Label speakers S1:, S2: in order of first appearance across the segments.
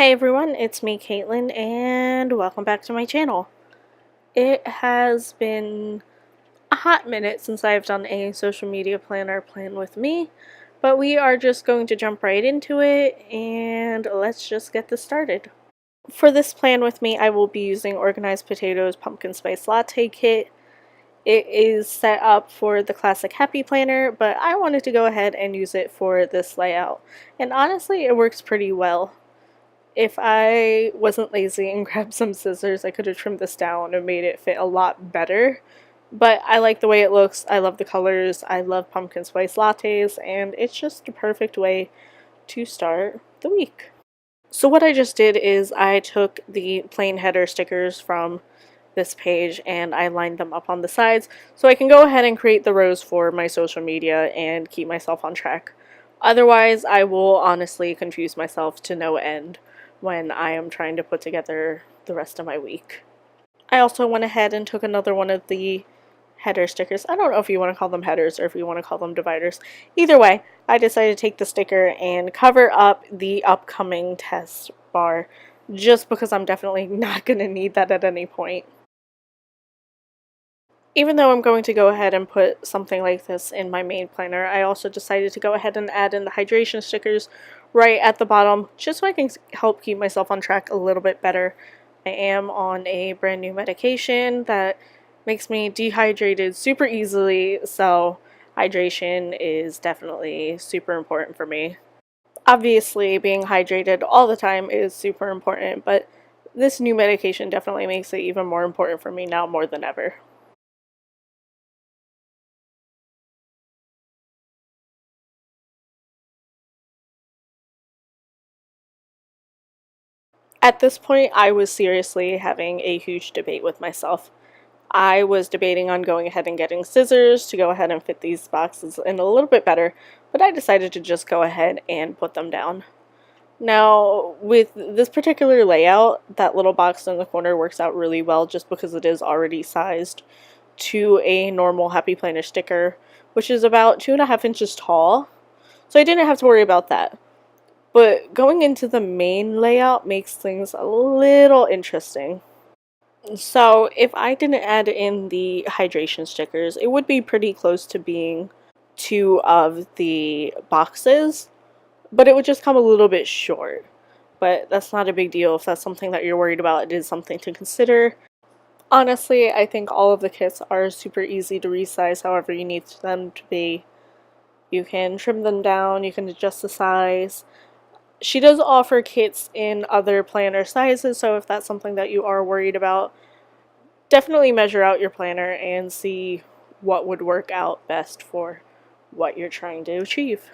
S1: Hey everyone, it's me Caitlin and welcome back to my channel. It has been a hot minute since I've done a social media planner plan with me, but we are just going to jump right into it and let's just get this started. For this plan with me, I will be using Organized Potatoes Pumpkin Spice Latte Kit. It is set up for the classic Happy Planner, but I wanted to go ahead and use it for this layout. And honestly, it works pretty well. If I wasn't lazy and grabbed some scissors, I could have trimmed this down and made it fit a lot better. But I like the way it looks, I love the colors, I love pumpkin spice lattes, and it's just a perfect way to start the week. So what I just did is I took the plain header stickers from this page and I lined them up on the sides so I can go ahead and create the rows for my social media and keep myself on track. Otherwise, I will honestly confuse myself to no end when I am trying to put together the rest of my week. I also went ahead and took another one of the header stickers. I don't know if you want to call them headers or if you want to call them dividers. Either way, I decided to take the sticker and cover up the upcoming test bar just because I'm definitely not going to need that at any point. Even though I'm going to go ahead and put something like this in my main planner, I also decided to go ahead and add in the hydration stickers right at the bottom just so I can help keep myself on track a little bit better. I am on a brand new medication that makes me dehydrated super easily, so hydration is definitely super important for me. Obviously, being hydrated all the time is super important, but this new medication definitely makes it even more important for me now more than ever. At this point, I was seriously having a huge debate with myself. I was debating on going ahead and getting scissors to go ahead and fit these boxes in a little bit better, but I decided to just go ahead and put them down. Now, with this particular layout, that little box in the corner works out really well just because it is already sized to a normal Happy Planner sticker, which is about 2.5 inches tall, so I didn't have to worry about that. But going into the main layout makes things a little interesting. So if I didn't add in the hydration stickers, it would be pretty close to being two of the boxes, but it would just come a little bit short. But that's not a big deal if that's something that you're worried about. It is something to consider. Honestly, I think all of the kits are super easy to resize however you need them to be. You can trim them down, you can adjust the size. She does offer kits in other planner sizes, so if that's something that you are worried about, definitely measure out your planner and see what would work out best for what you're trying to achieve.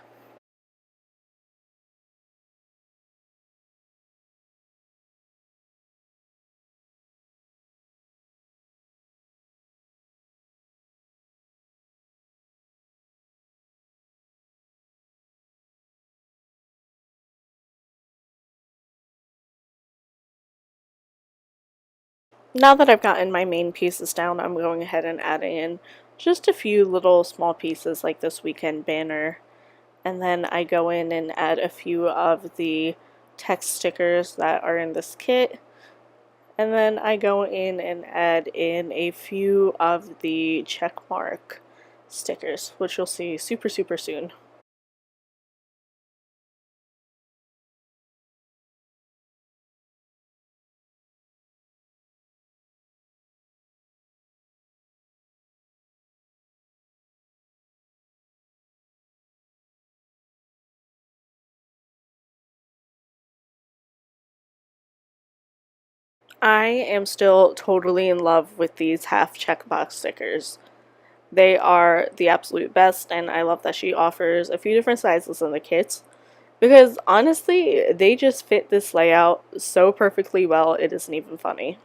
S1: Now that I've gotten my main pieces down, I'm going ahead and adding in just a few little small pieces like this weekend banner. And then I go in and add a few of the text stickers that are in this kit. And then I go in and add in a few of the check mark stickers, which you'll see super soon. I am still totally in love with these half checkbox stickers. They are the absolute best, and I love that she offers a few different sizes in the kits because honestly, they just fit this layout so perfectly well, it isn't even funny.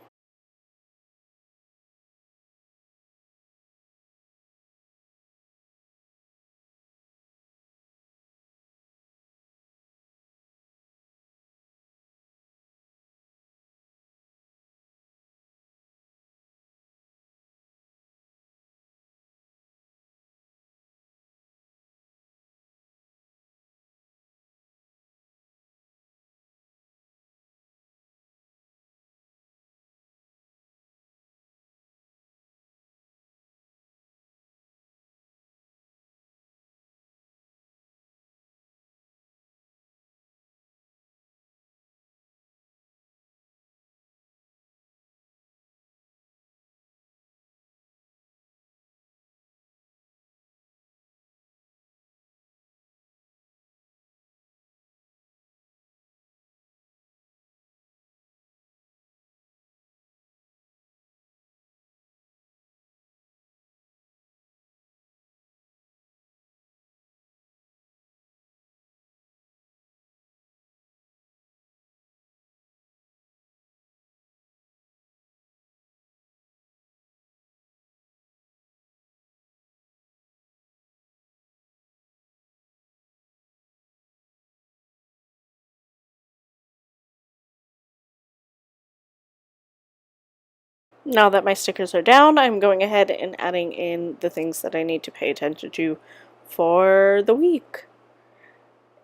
S1: Now that my stickers are down, I'm going ahead and adding in the things that I need to pay attention to for the week.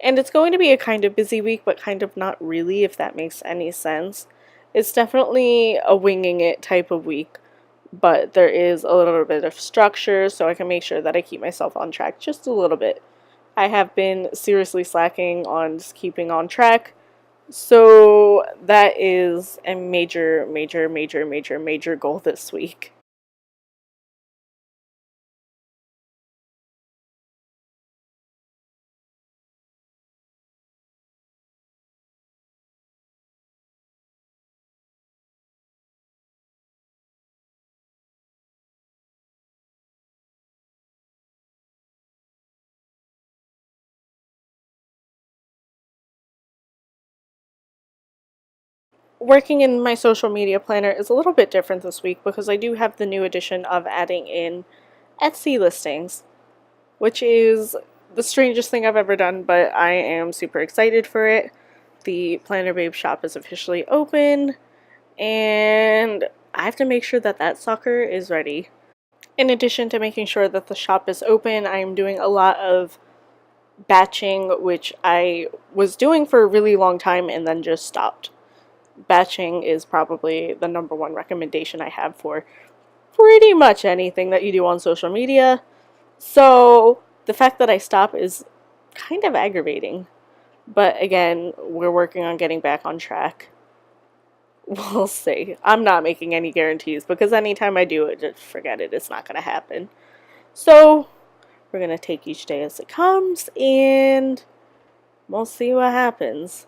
S1: And it's going to be a kind of busy week, but kind of not really, if that makes any sense. It's definitely a winging it type of week, but there is a little bit of structure so I can make sure that I keep myself on track just a little bit. I have been seriously slacking on just keeping on track, so that is a major, major, major, major, major goal this week. Working in my social media planner is a little bit different this week because I do have the new addition of adding in Etsy listings, which is the strangest thing I've ever done, but I am super excited for it. The Planner Babe shop is officially open, and I have to make sure that that sucker is ready. In addition to making sure that the shop is open, I am doing a lot of batching, which I was doing for a really long time and then just stopped. Batching is probably the number one recommendation I have for pretty much anything that you do on social media. So the fact that I stop is kind of aggravating. But again, we're working on getting back on track. We'll see. I'm not making any guarantees because anytime I do it, just forget it. It's not going to happen. So we're going to take each day as it comes and we'll see what happens.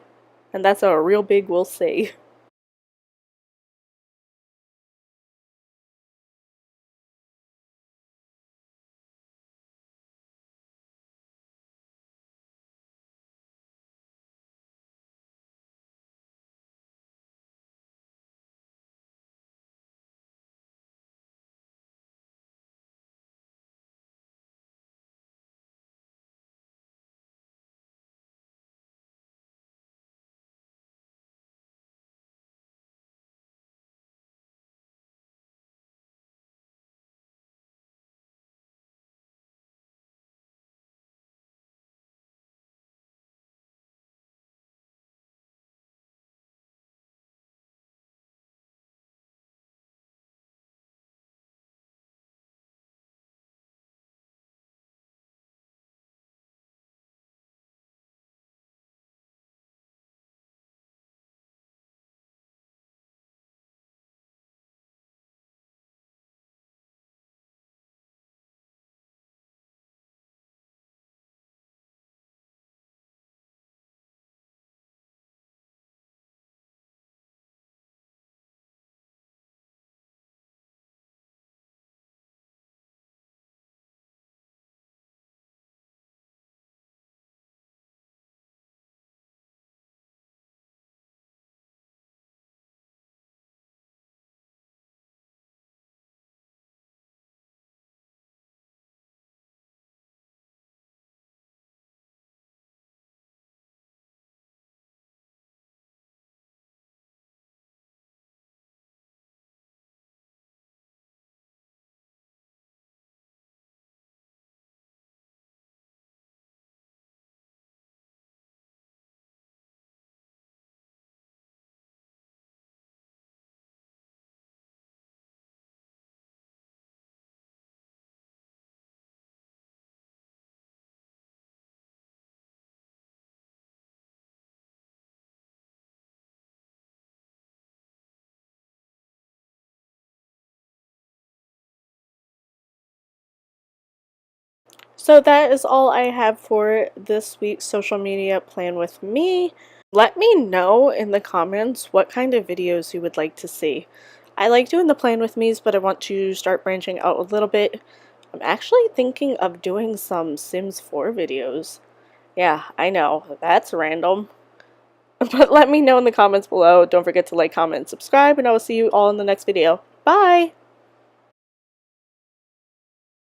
S1: And that's a real big we'll see. So that is all I have for this week's social media plan with me. Let me know in the comments what kind of videos you would like to see. I like doing the plan with me's, but I want to start branching out a little bit. I'm actually thinking of doing some Sims 4 videos. Yeah, I know, that's random. But let me know in the comments below. Don't forget to like, comment, and subscribe, and I will see you all in the next video. Bye!